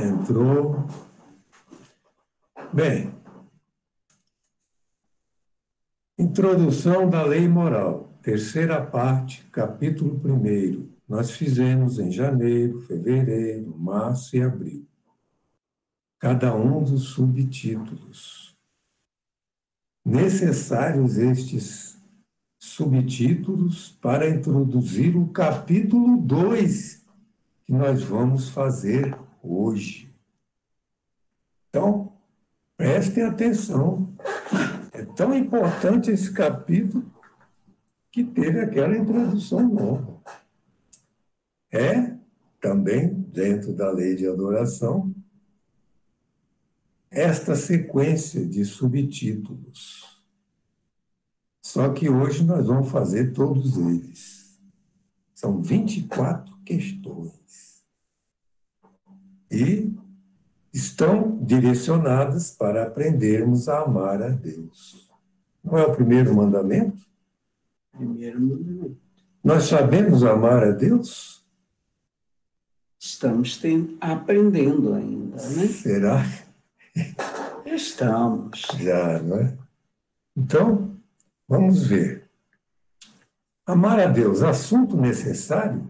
Entrou. Bem, introdução da lei moral, terceira parte, capítulo 1º. Nós fizemos em janeiro, fevereiro, março e abril. Cada um dos subtítulos. Necessários estes subtítulos para introduzir o capítulo 2 que nós vamos fazer hoje. Então, prestem atenção. É tão importante esse capítulo que teve aquela introdução nova. É também, dentro da lei de adoração, esta sequência de subtítulos. Só que hoje nós vamos fazer todos eles. São 24 questões. E estão direcionadas para aprendermos a amar a Deus. Não é o primeiro mandamento? Primeiro mandamento. Nós sabemos amar a Deus? Estamos aprendendo ainda, né? Será? Estamos. Já, não é? Então, vamos ver. Amar a Deus, assunto necessário?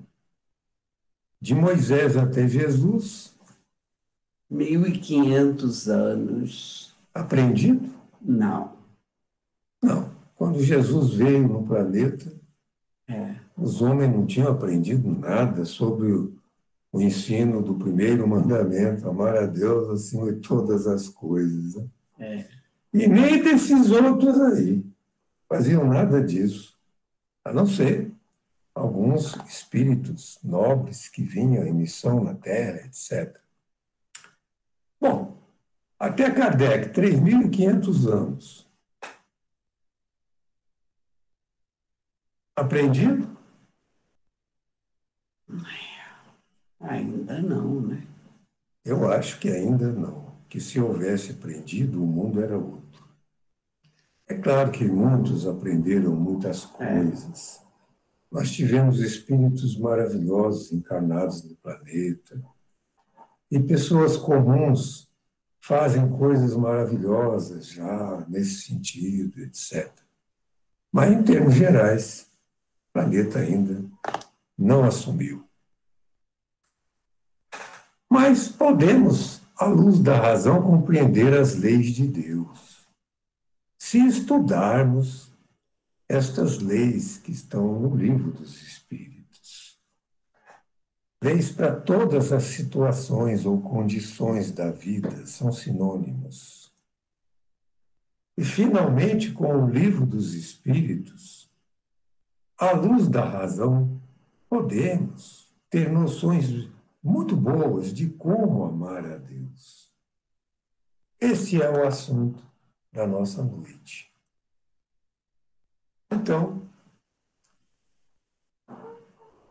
De Moisés até Jesus. 1.500 anos. Aprendido? Não. Não. Quando Jesus veio no planeta, os homens não tinham aprendido nada sobre o ensino do primeiro mandamento, amar a Deus acima de todas as coisas. Né? E nem desses outros aí faziam nada disso, a não ser alguns espíritos nobres que vinham em missão na Terra, etc. Bom, até Kardec, 3.500 anos. Aprendido? Ainda não, né? Eu acho que ainda não. Que se houvesse aprendido, o mundo era outro. É claro que muitos aprenderam muitas coisas. Nós tivemos espíritos maravilhosos encarnados no planeta. E pessoas comuns fazem coisas maravilhosas já nesse sentido, etc. Mas, em termos gerais, o planeta ainda não assumiu. Mas podemos, à luz da razão, compreender as leis de Deus. Se estudarmos estas leis que estão no Livro dos Espíritos. Leis para todas as situações ou condições da vida são sinônimos. E, finalmente, com o Livro dos Espíritos, à luz da razão, podemos ter noções muito boas de como amar a Deus. Esse é o assunto da nossa noite. Então,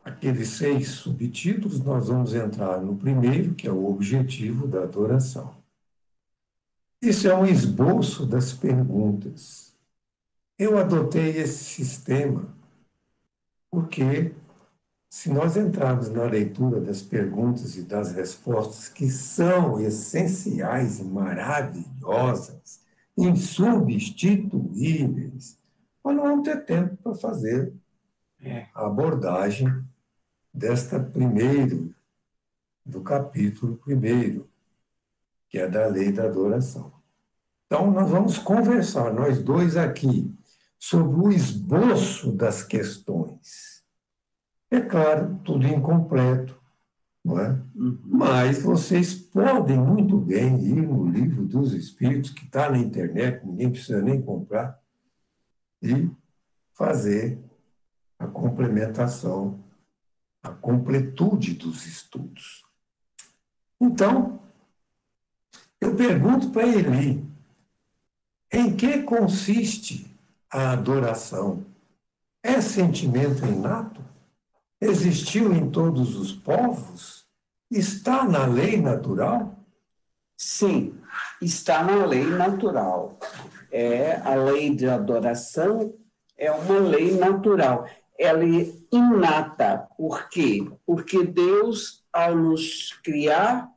aqueles 6 subtítulos, nós vamos entrar no primeiro, que é o objetivo da adoração. Isso é um esboço das perguntas. Eu adotei esse sistema porque, se nós entrarmos na leitura das perguntas e das respostas, que são essenciais e maravilhosas, insubstituíveis, nós não vamos ter tempo para fazer a abordagem desta primeiro, do capítulo 1º, que é da lei da adoração. Então, nós vamos conversar, nós dois aqui, sobre o esboço das questões. É claro, tudo incompleto, não é? Mas vocês podem muito bem ir no Livro dos Espíritos, que está na internet, ninguém precisa nem comprar, e fazer a complementação, a completude dos estudos. Então, eu pergunto para Eli, em que consiste a adoração? É sentimento inato? Existiu em todos os povos? Está na lei natural? Sim, está na lei natural. A lei de adoração é uma lei natural. Ela é inata. Por quê? Porque Deus, ao nos criar,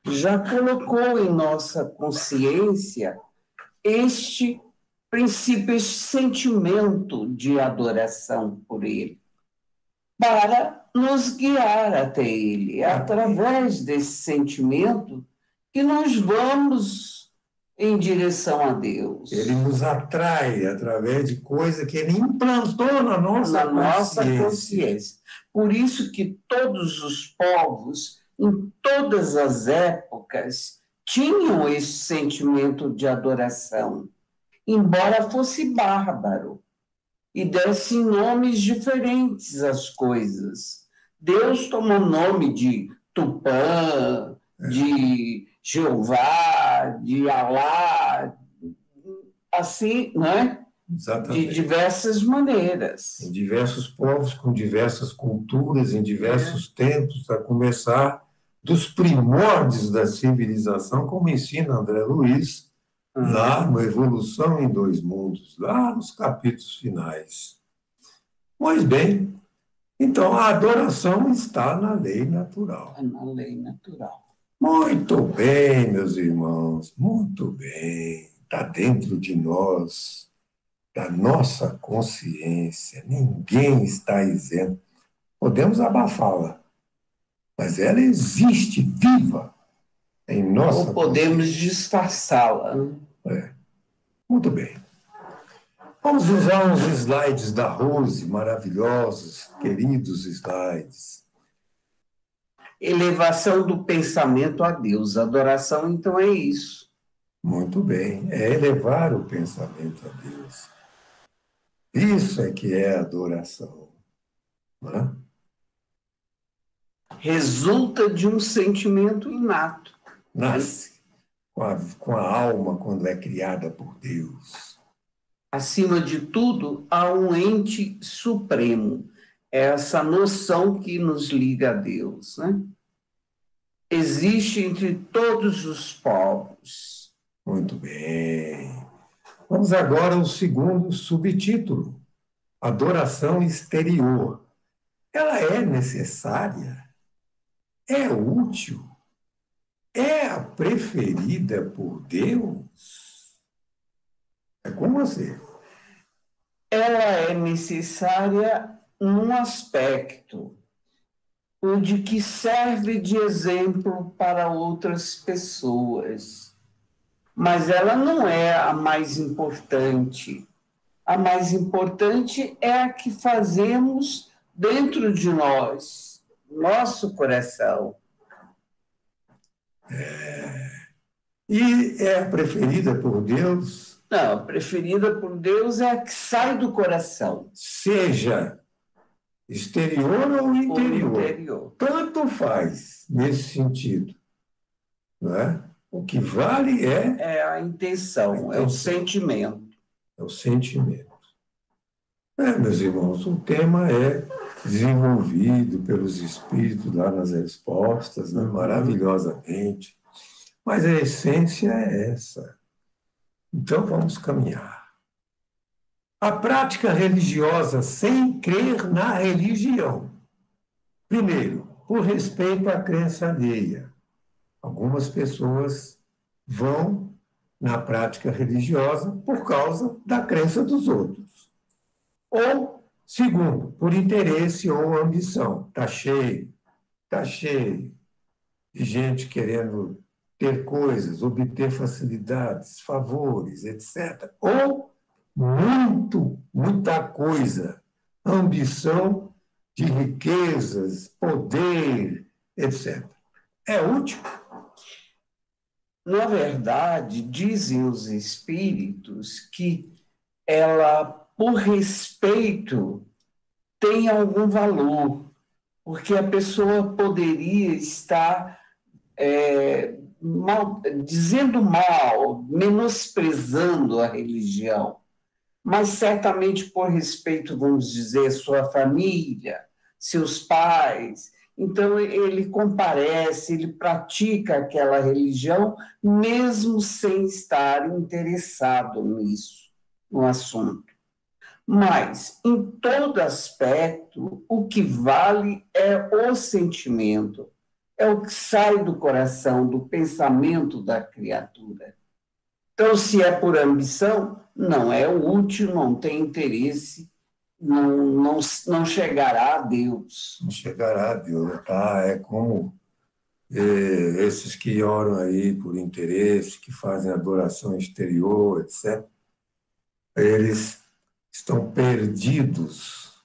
já colocou em nossa consciência este princípio, este sentimento de adoração por Ele, para nos guiar até Ele. É através desse sentimento que nós vamos em direção a Deus. Ele nos atrai através de coisa que ele implantou na nossa consciência. Por isso que todos os povos, em todas as épocas, tinham esse sentimento de adoração, embora fosse bárbaro e desse nomes diferentes às coisas. Deus tomou nome de Tupã, de Jeová, de Alá, assim, né? Exatamente. De diversas maneiras. Em diversos povos, com diversas culturas, em diversos tempos, a começar dos primórdios da civilização, como ensina André Luiz, lá no Evolução em Dois Mundos, lá nos capítulos finais. Pois bem, então a adoração está na lei natural. É na lei natural. Muito bem, meus irmãos, muito bem. Está dentro de nós, da nossa consciência. Ninguém está isento. Podemos abafá-la, mas ela existe viva em nossa Ou podemos disfarçá-la. Muito bem. Vamos usar uns slides da Rose, maravilhosos, queridos slides. Elevação do pensamento a Deus. Adoração, então, é isso. Muito bem. É elevar o pensamento a Deus. Isso é que é adoração. Não é? Resulta de um sentimento inato. Nasce com a alma quando é criada por Deus. Acima de tudo, há um ente supremo. É essa noção que nos liga a Deus, né? Existe entre todos os povos. Muito bem. Vamos agora ao segundo subtítulo. Adoração exterior. Ela é necessária? É útil? É a preferida por Deus? É com você. Ela é necessária num aspecto, o de que serve de exemplo para outras pessoas. Mas ela não é a mais importante. A mais importante é a que fazemos dentro de nós, nosso coração. E é a preferida por Deus? Não, a preferida por Deus é a que sai do coração. Seja exterior ou interior. Tanto faz nesse sentido. Não é? O que vale é a intenção, é o sentimento. É o sentimento. Meus irmãos, o tema é desenvolvido pelos espíritos lá nas respostas, né, maravilhosamente. Mas a essência é essa. Então vamos caminhar. A prática religiosa sem crer na religião. Primeiro, por respeito à crença alheia. Algumas pessoas vão na prática religiosa por causa da crença dos outros. Ou, segundo, por interesse ou ambição. Está cheio de gente querendo ter coisas, obter facilidades, favores, etc. Ou muita coisa, ambição de riquezas, poder, etc. É útil? Na verdade, dizem os espíritos que ela, por respeito, tem algum valor, porque a pessoa poderia estar dizendo mal, menosprezando a religião, mas certamente por respeito, vamos dizer, sua família, seus pais. Então, ele comparece, ele pratica aquela religião, mesmo sem estar interessado nisso, no assunto. Mas, em todo aspecto, o que vale é o sentimento, é o que sai do coração, do pensamento da criatura. Então, se é por ambição, não é útil, não tem interesse, não chegará a Deus. Não chegará a Deus, tá? É como esses que oram aí por interesse, que fazem adoração exterior, etc. Eles estão perdidos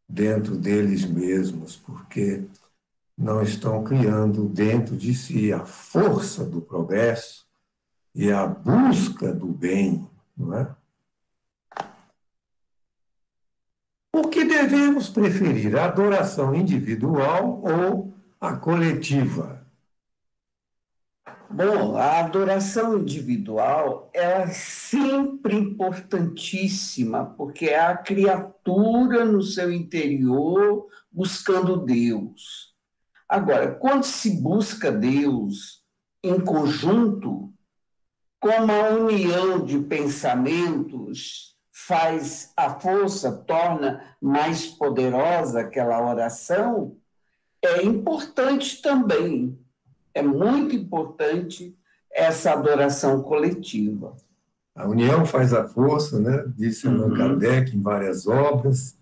dentro deles mesmos, porque não estão criando dentro de si a força do progresso e a busca do bem, não é? O que devemos preferir, a adoração individual ou a coletiva? Bom, a adoração individual ela é sempre importantíssima, porque é a criatura no seu interior buscando Deus. Agora, quando se busca Deus em conjunto, como a união de pensamentos faz a força, torna mais poderosa aquela oração, é importante também, é muito importante essa adoração coletiva. A união faz a força, né? Disse Allan Kardec em várias obras,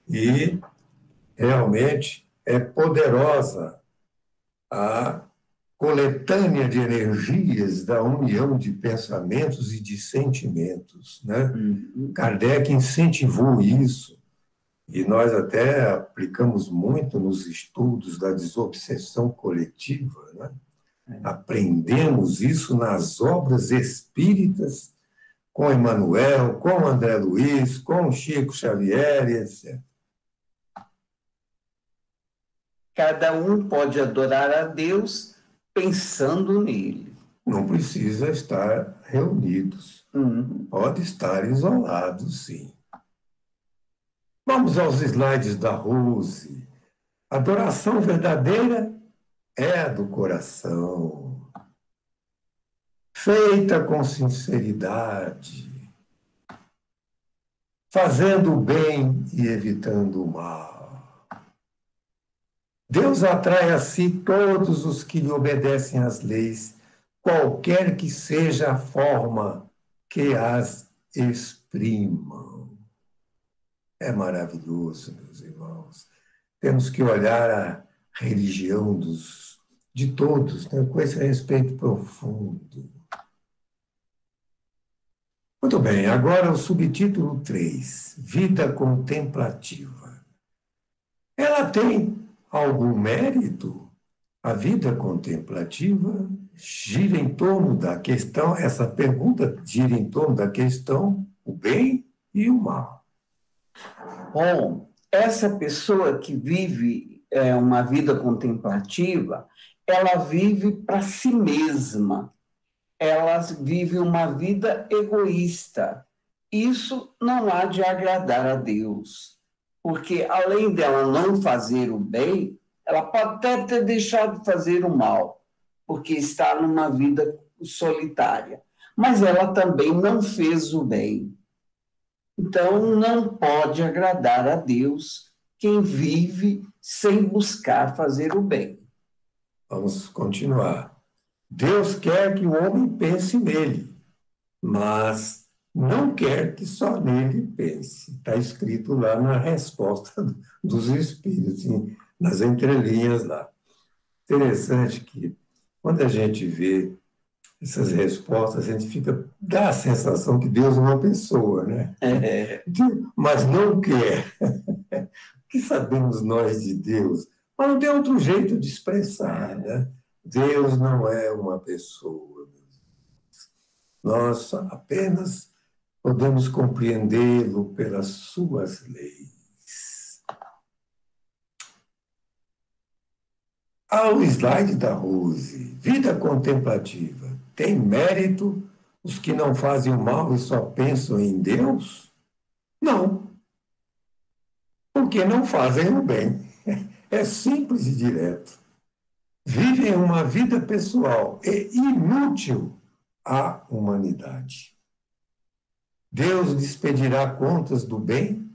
e realmente é poderosa a coletânea de energias da união de pensamentos e de sentimentos, né? Kardec incentivou isso, e nós até aplicamos muito nos estudos da desobsessão coletiva, né? Aprendemos isso nas obras espíritas, com Emmanuel, com André Luiz, com Chico Xavier, etc. Cada um pode adorar a Deus pensando nele. Não precisa estar reunidos. Pode estar isolados, sim. Vamos aos slides da Rose. Adoração verdadeira é a do coração, feita com sinceridade, fazendo o bem e evitando o mal. Deus atrai a si todos os que lhe obedecem às leis, qualquer que seja a forma que as exprimam. É maravilhoso, meus irmãos. Temos que olhar a religião de todos, né, com esse respeito profundo. Muito bem, agora o subtítulo 3, Vida Contemplativa. Ela tem algum mérito? A vida contemplativa gira em torno da questão, essa pergunta gira em torno da questão, o bem e o mal. Bom, essa pessoa que vive uma vida contemplativa, ela vive para si mesma, ela vive uma vida egoísta. Isso não há de agradar a Deus, porque além dela não fazer o bem, ela pode até ter deixado de fazer o mal, porque está numa vida solitária, mas ela também não fez o bem. Então, não pode agradar a Deus quem vive sem buscar fazer o bem. Vamos continuar. Deus quer que o homem pense nele, mas não quer que só nele pense. Está escrito lá na resposta dos Espíritos, nas entrelinhas lá. Interessante que, quando a gente vê essas respostas, a gente dá a sensação que Deus é uma pessoa, né? Mas não quer. O que sabemos nós de Deus? Mas não tem outro jeito de expressar, né? Deus não é uma pessoa. Nós apenas podemos compreendê-lo pelas suas leis. Ao slide da Rose, vida contemplativa. Tem mérito os que não fazem o mal e só pensam em Deus? Não. Porque não fazem o bem. É simples e direto. Vivem uma vida pessoal e inútil à humanidade. Deus lhes pedirá contas do bem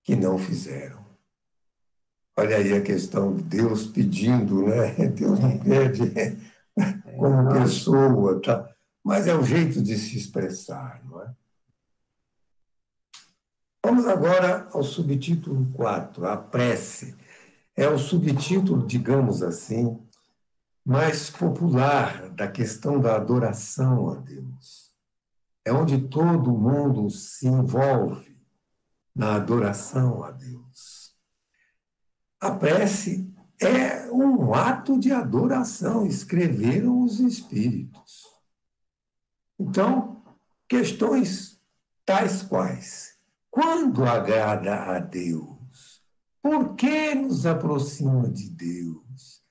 que não fizeram. Olha aí a questão de Deus pedindo, né? Deus não pede como pessoa, tá? Mas é o jeito de se expressar, não é? Vamos agora ao subtítulo 4, a prece. É o subtítulo, digamos assim, mais popular da questão da adoração a Deus. É onde todo mundo se envolve na adoração a Deus. A prece é um ato de adoração, escreveram os espíritos. Então, questões tais quais: quando agrada a Deus? Por que nos aproxima de Deus?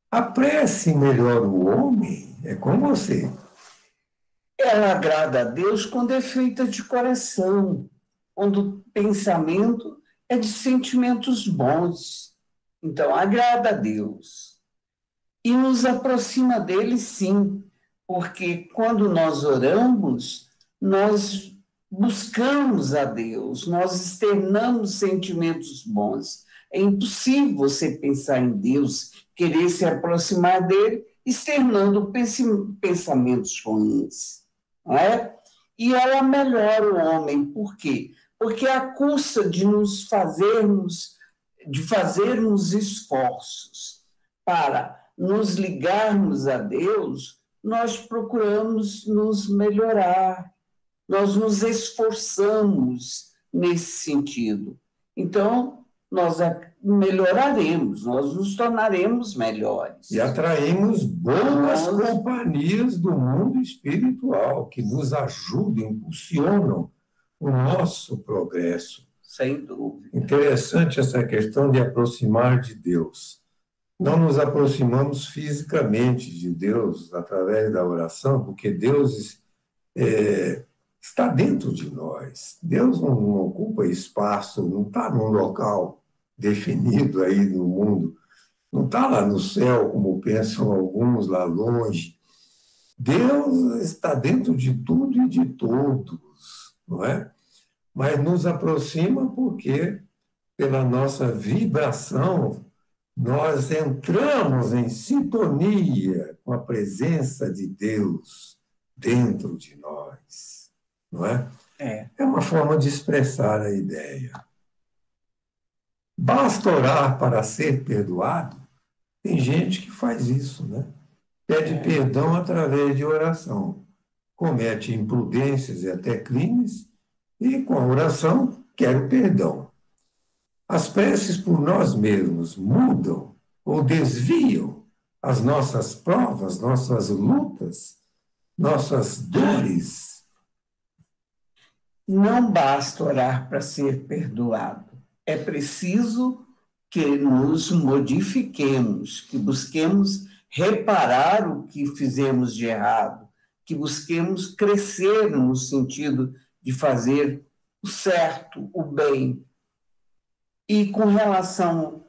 A prece melhora o homem? É com você. Ela agrada a Deus quando é feita de coração, quando o pensamento é de sentimentos bons. Então, agrada a Deus. E nos aproxima dele, sim, porque quando nós oramos, nós buscamos a Deus, nós externamos sentimentos bons. É impossível você pensar em Deus, querer se aproximar dele, externando pensamentos ruins, não é? E ela melhora o homem, por quê? Porque à custa de fazermos esforços para nos ligarmos a Deus, nós procuramos nos melhorar, nós nos esforçamos nesse sentido. Então, nós melhoraremos, nós nos tornaremos melhores. E atraímos boas companhias do mundo espiritual, que nos ajudam, impulsionam o nosso progresso. Sem dúvida. Interessante essa questão de aproximar de Deus. Não nos aproximamos fisicamente de Deus através da oração, porque Deus está dentro de nós. Deus não ocupa espaço, não está num local definido aí no mundo, não está lá no céu, como pensam alguns lá longe. Deus está dentro de tudo e de todos, não é? Mas nos aproxima porque, pela nossa vibração, nós entramos em sintonia com a presença de Deus dentro de nós, não é? É uma forma de expressar a ideia. Basta orar para ser perdoado? Tem gente que faz isso, né? Pede perdão através de oração, comete imprudências e até crimes, e com a oração quer o perdão. As preces por nós mesmos mudam ou desviam as nossas provas, nossas lutas, nossas dores. Não basta orar para ser perdoado. É preciso que nos modifiquemos, que busquemos reparar o que fizemos de errado, que busquemos crescer no sentido de fazer o certo, o bem. E com relação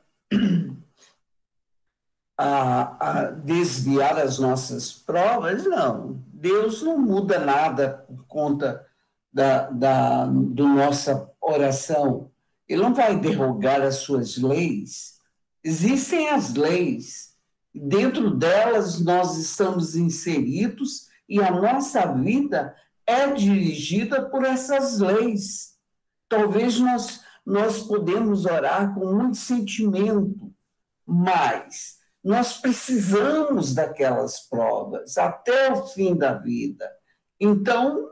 a desviar as nossas provas, não. Deus não muda nada por conta da nossa oração. Ele não vai derrogar as suas leis. Existem as leis. Dentro delas nós estamos inseridos e a nossa vida é dirigida por essas leis. Talvez nós podemos orar com muito sentimento, mas nós precisamos daquelas provas até o fim da vida. Então,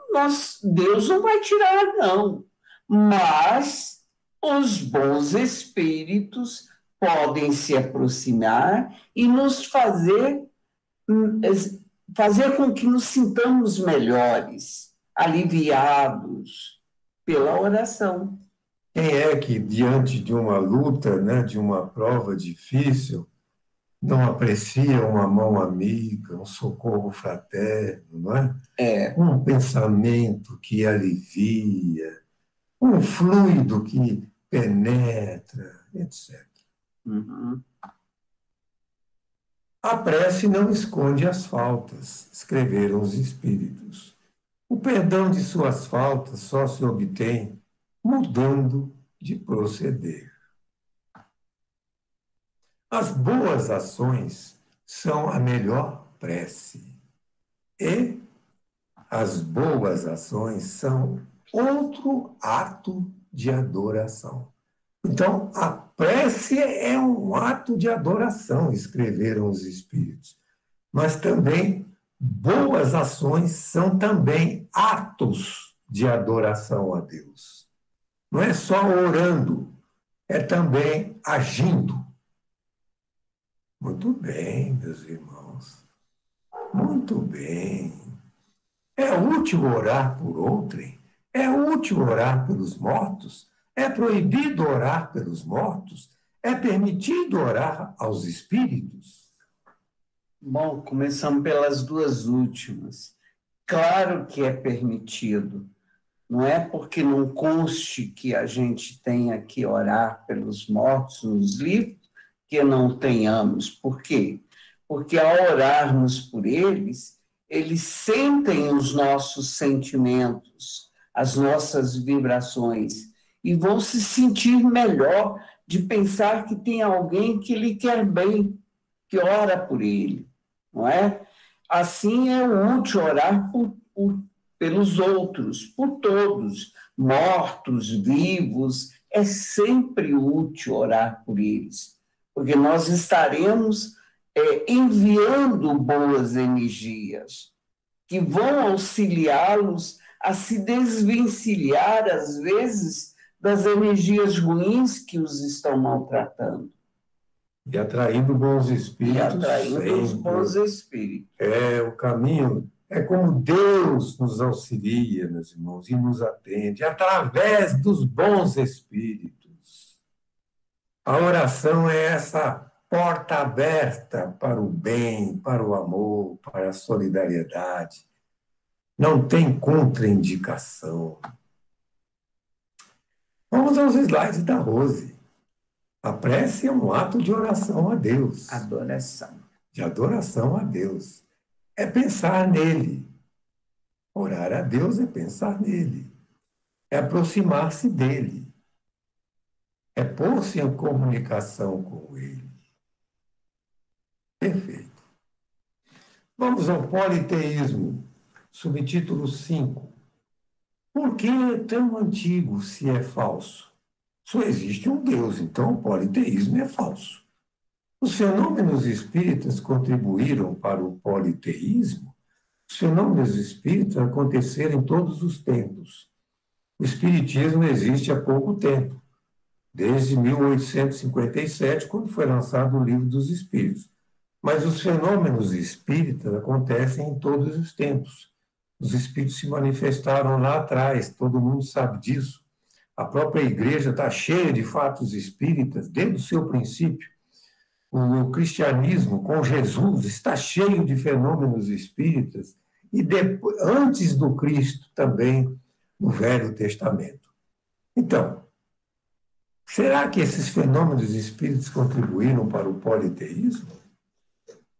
Deus não vai tirar, não. Mas os bons espíritos podem se aproximar e nos fazer com que nos sintamos melhores, aliviados pela oração. Quem é que, diante de uma luta, né, de uma prova difícil, não aprecia uma mão amiga, um socorro fraterno, não é? Um pensamento que alivia, um fluido que penetra, etc. Uhum. A prece não esconde as faltas, escreveram os espíritos. O perdão de suas faltas só se obtém mudando de proceder. As boas ações são a melhor prece. E as boas ações são outro ato de adoração. Então, a prece é um ato de adoração, escreveram os espíritos. Mas também boas ações são também atos de adoração a Deus. Não é só orando, é também agindo. Muito bem, meus irmãos. Muito bem. É útil orar por outrem? É útil orar pelos mortos? É proibido orar pelos mortos? É permitido orar aos espíritos? Bom, começamos pelas duas últimas. Claro que é permitido. Não é porque não conste que a gente tenha que orar pelos mortos nos livros que não tenhamos. Por quê? Porque ao orarmos por eles, eles sentem os nossos sentimentos, as nossas vibrações, e vão se sentir melhor de pensar que tem alguém que lhe quer bem, que ora por ele, não é? Assim é útil orar pelos outros, por todos, mortos, vivos, é sempre útil orar por eles, porque nós estaremos enviando boas energias que vão auxiliá-los a se desvencilhar, às vezes, das energias ruins que os estão maltratando. E atraindo bons espíritos. E atraindo os bons espíritos. O caminho é como Deus nos auxilia, meus irmãos, e nos atende, através dos bons espíritos. A oração é essa porta aberta para o bem, para o amor, para a solidariedade. Não tem contraindicação. Vamos aos slides da Rose. A prece é um ato de oração a Deus. Adoração. De adoração a Deus. É pensar nele. Orar a Deus é pensar nele. É aproximar-se dele. É pôr-se em comunicação com ele. Perfeito. Vamos ao politeísmo, subtítulo 5. Por que é tão antigo se é falso? Só existe um Deus, então o politeísmo é falso. Os fenômenos espíritas contribuíram para o politeísmo? Os fenômenos espíritas aconteceram em todos os tempos. O espiritismo existe há pouco tempo, desde 1857, quando foi lançado o Livro dos Espíritos. Mas os fenômenos espíritas acontecem em todos os tempos. Os espíritos se manifestaram lá atrás, todo mundo sabe disso. A própria igreja está cheia de fatos espíritas desde o seu princípio. O cristianismo, com Jesus, está cheio de fenômenos espíritas e depois, antes do Cristo também, no Velho Testamento. Então, será que esses fenômenos espíritas contribuíram para o politeísmo?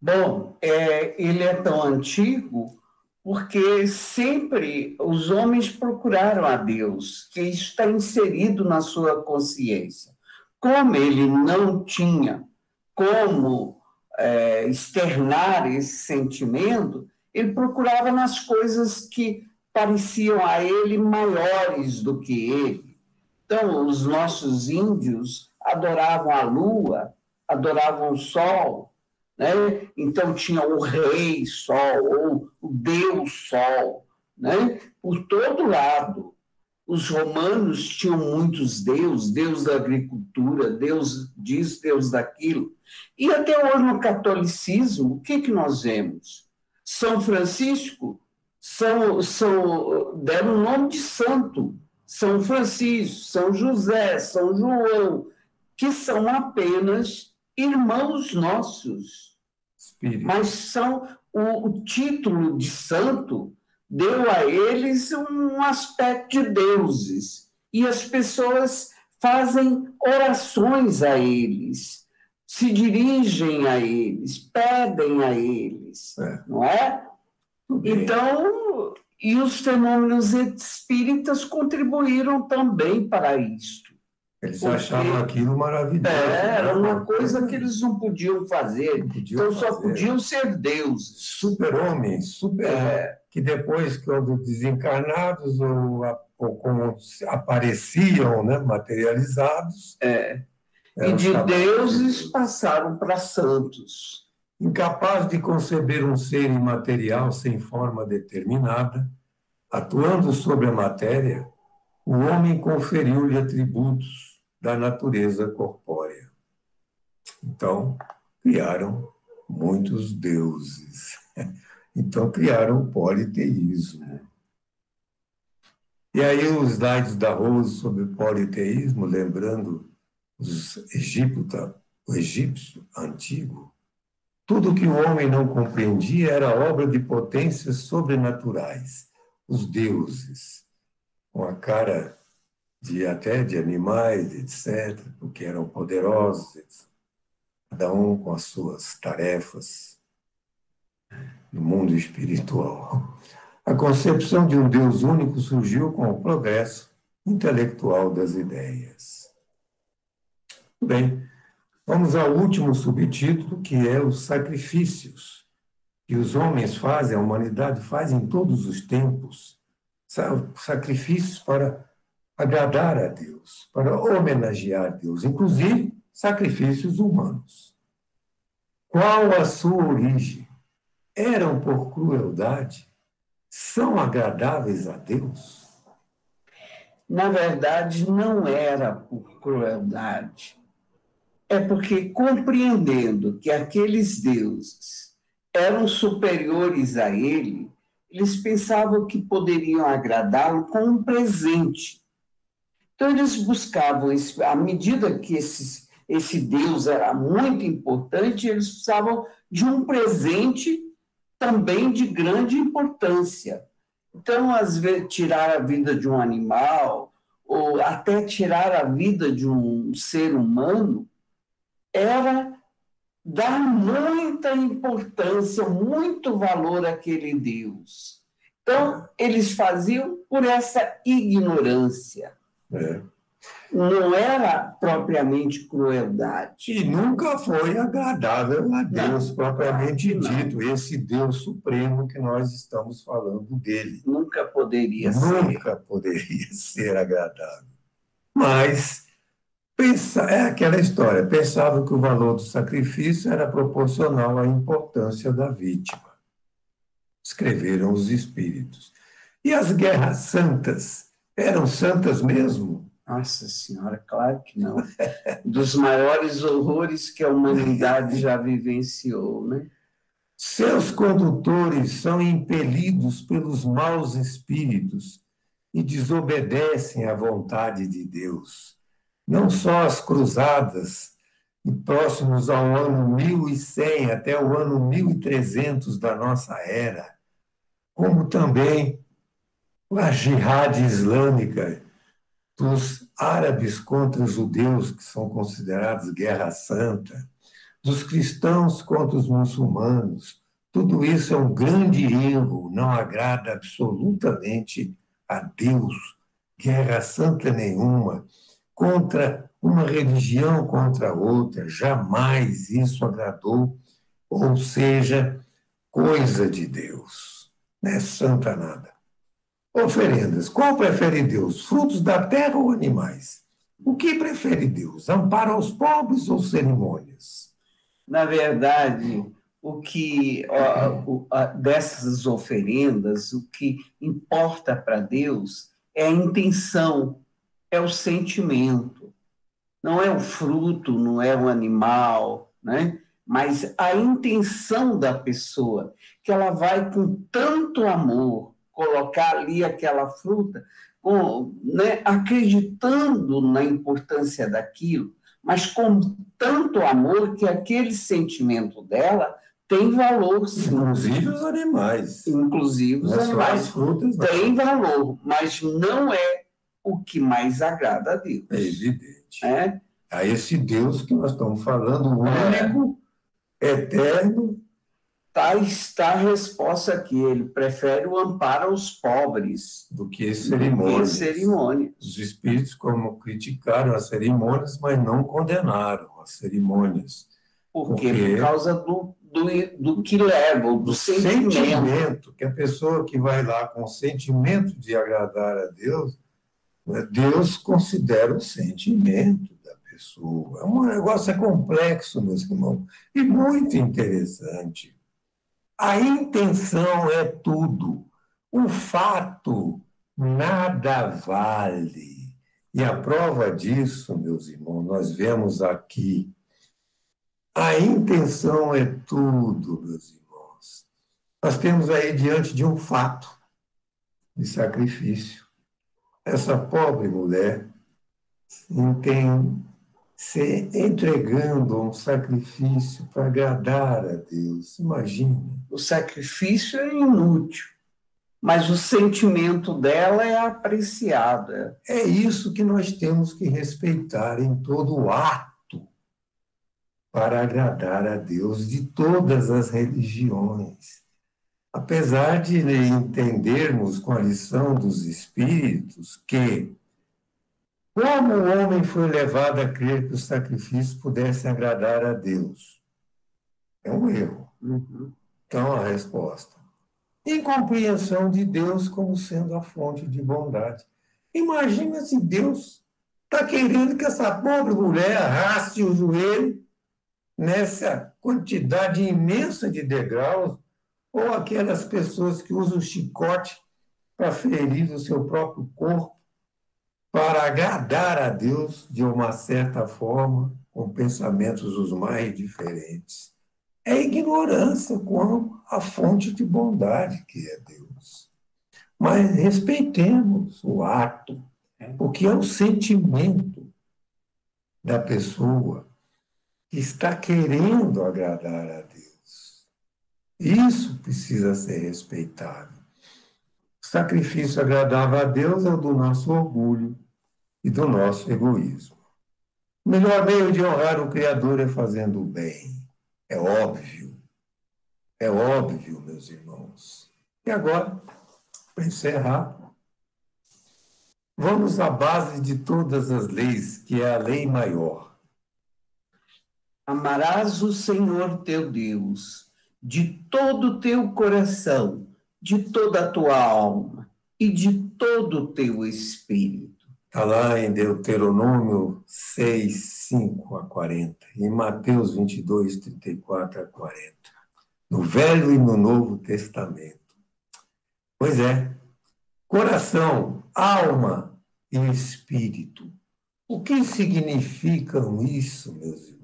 Bom, ele é tão antigo porque sempre os homens procuraram a Deus, que está inserido na sua consciência. Como ele não tinha como externar esse sentimento, ele procurava nas coisas que pareciam a ele maiores do que ele. Então, os nossos índios adoravam a lua, adoravam o sol, né? Então tinha o rei sol, ou o deus sol, né? Por todo lado. Os romanos tinham muitos deuses, deus da agricultura, deus disso, deus daquilo. E até hoje no catolicismo, o que nós vemos? São Francisco deram o nome de santo. São Francisco, São José, São João, que são apenas irmãos nossos. Espírito. Mas são o título de santo deu a eles um aspecto de deuses. E as pessoas fazem orações a eles, se dirigem a eles, pedem a eles, não é? Então, e os fenômenos espíritas contribuíram também para isto. Eles achavam aquilo maravilhoso. Era uma coisa que eles não podiam fazer. Então só podiam ser deuses. Super-homens, que depois, quando desencarnados ou como apareciam, né, materializados. E de deuses passaram para santos. Incapaz de conceber um ser imaterial sem forma determinada, atuando sobre a matéria, o homem conferiu-lhe atributos da natureza corpórea. Então, criaram muitos deuses. Então, criaram o politeísmo. E aí, os slides da Rose sobre o politeísmo, lembrando o egípcio antigo, tudo que o homem não compreendia era obra de potências sobrenaturais, os deuses, com a cara até de animais, etc., porque eram poderosos, etc. Cada um com as suas tarefas no mundo espiritual. A concepção de um Deus único surgiu com o progresso intelectual das ideias. Bem, vamos ao último subtítulo, que é os sacrifícios que os homens fazem, a humanidade faz em todos os tempos, sacrifícios para agradar a Deus, para homenagear Deus, inclusive sacrifícios humanos. Qual a sua origem? Eram por crueldade? São agradáveis a Deus? Na verdade, não era por crueldade. É porque, compreendendo que aqueles deuses eram superiores a ele, eles pensavam que poderiam agradá-lo com um presente. Então, eles buscavam, à medida que esse Deus era muito importante, eles precisavam de um presente também de grande importância. Então, às vezes, tirar a vida de um animal, ou até tirar a vida de um ser humano, era dar muita importância, muito valor àquele Deus. Então, eles faziam por essa ignorância. Não era propriamente crueldade. E nunca foi agradável a Deus, propriamente dito, esse Deus supremo que nós estamos falando dele. Nunca poderia ser. Nunca poderia ser agradável. Mas é aquela história, pensavam que o valor do sacrifício era proporcional à importância da vítima. Escreveram os espíritos. E as guerras santas, eram santas mesmo? Nossa Senhora, claro que não. Dos maiores horrores que a humanidade já vivenciou, né? Seus condutores são impelidos pelos maus espíritos e desobedecem à vontade de Deus. Não só as cruzadas, próximos ao ano 1100 até o ano 1300 da nossa era, como também a jihad islâmica dos árabes contra os judeus, que são considerados guerra santa, dos cristãos contra os muçulmanos. Tudo isso é um grande erro, não agrada absolutamente a Deus. Guerra santa nenhuma, contra uma religião contra outra, jamais isso agradou, ou seja, coisa de Deus. Não é santa nada. Oferendas. Qual prefere Deus? Frutos da terra ou animais? O que prefere Deus? Amparo aos pobres ou cerimônias? Na verdade, dessas oferendas, o que importa para Deus é a intenção, é o sentimento. Não é o fruto, não é o animal, né? Mas a intenção da pessoa, que ela vai com tanto amor colocar ali aquela fruta, né, acreditando na importância daquilo, mas com tanto amor que aquele sentimento dela tem valor. Sim. Inclusive os animais. Inclusive os animais frutas, têm valor, mas não é o que mais agrada a Deus. É evidente. A esse Deus que nós estamos falando, o único, eterno, está a resposta aqui. Ele prefere o amparo aos pobres do que cerimônias. Os espíritos, como criticaram as cerimônias, mas não condenaram as cerimônias. Por quê? Por causa do que leva, do sentimento. Que a pessoa que vai lá com o sentimento de agradar a Deus, Deus considera o sentimento da pessoa. Um negócio complexo, meus irmãos, e muito interessante. A intenção é tudo. O fato nada vale. E a prova disso, meus irmãos, nós vemos aqui. A intenção é tudo, meus irmãos. Nós temos aí diante de um fato de sacrifício. Essa pobre mulher tem se entregando a um sacrifício para agradar a Deus. Imagine. O sacrifício é inútil, mas o sentimento dela é apreciado. É isso que nós temos que respeitar em todo ato para agradar a Deus de todas as religiões. Apesar de entendermos com a lição dos Espíritos que, como o homem foi levado a crer que o sacrifício pudesse agradar a Deus? É um erro. Então, a resposta: incompreensão de Deus como sendo a fonte de bondade. Imagina se Deus está querendo que essa pobre mulher arraste o joelho nessa quantidade imensa de degraus, ou aquelas pessoas que usam chicote para ferir o seu próprio corpo, para agradar a Deus de uma certa forma, com pensamentos os mais diferentes. É ignorância com a fonte de bondade que é Deus. Mas respeitemos o ato, porque é o sentimento da pessoa que está querendo agradar a Deus. Isso precisa ser respeitado. O sacrifício agradável a Deus é o do nosso orgulho e do nosso egoísmo. O melhor meio de honrar o Criador é fazendo o bem. É óbvio, meus irmãos. E agora, para encerrar, vamos à base de todas as leis, que é a lei maior. Amarás o Senhor teu Deus de todo o teu coração, de toda a tua alma e de todo o teu espírito. Está lá em Deuteronômio 6, 5 a 40, em Mateus 22, 34 a 40, no Velho e no Novo Testamento. Pois é, coração, alma e espírito. O que significam isso, meus irmãos?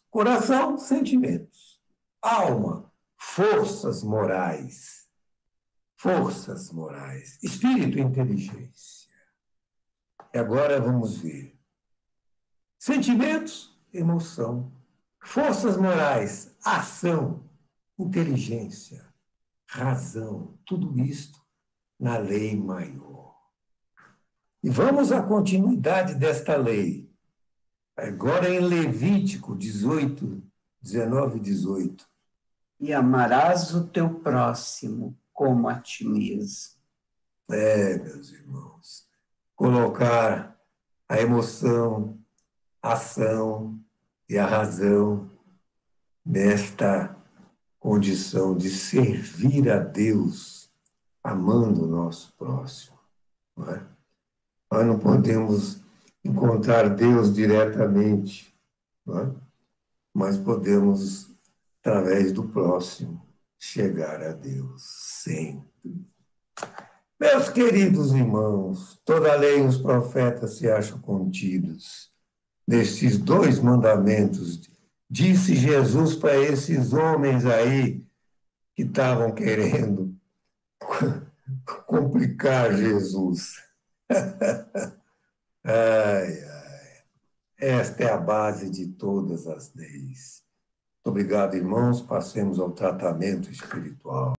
Coração, sentimentos. Alma, forças morais. Forças morais. Espírito, inteligência. E agora vamos ver. Sentimentos, emoção. Forças morais, ação, inteligência, razão. Tudo isto na lei maior. E vamos à continuidade desta lei. Agora em Levítico 18, 19 e 18. E amarás o teu próximo como a ti mesmo. Meus irmãos, colocar a emoção, a ação e a razão nesta condição de servir a Deus, amando o nosso próximo. Não é? Nós não podemos encontrar Deus diretamente, não é? Mas podemos, através do próximo, chegar a Deus sempre. Meus queridos irmãos, toda a lei e os profetas se acham contidos nesses 2 mandamentos. Disse Jesus para esses homens aí que estavam querendo complicar Jesus. Ai, ai. Esta é a base de todas as leis. Muito obrigado, irmãos. Passemos ao tratamento espiritual.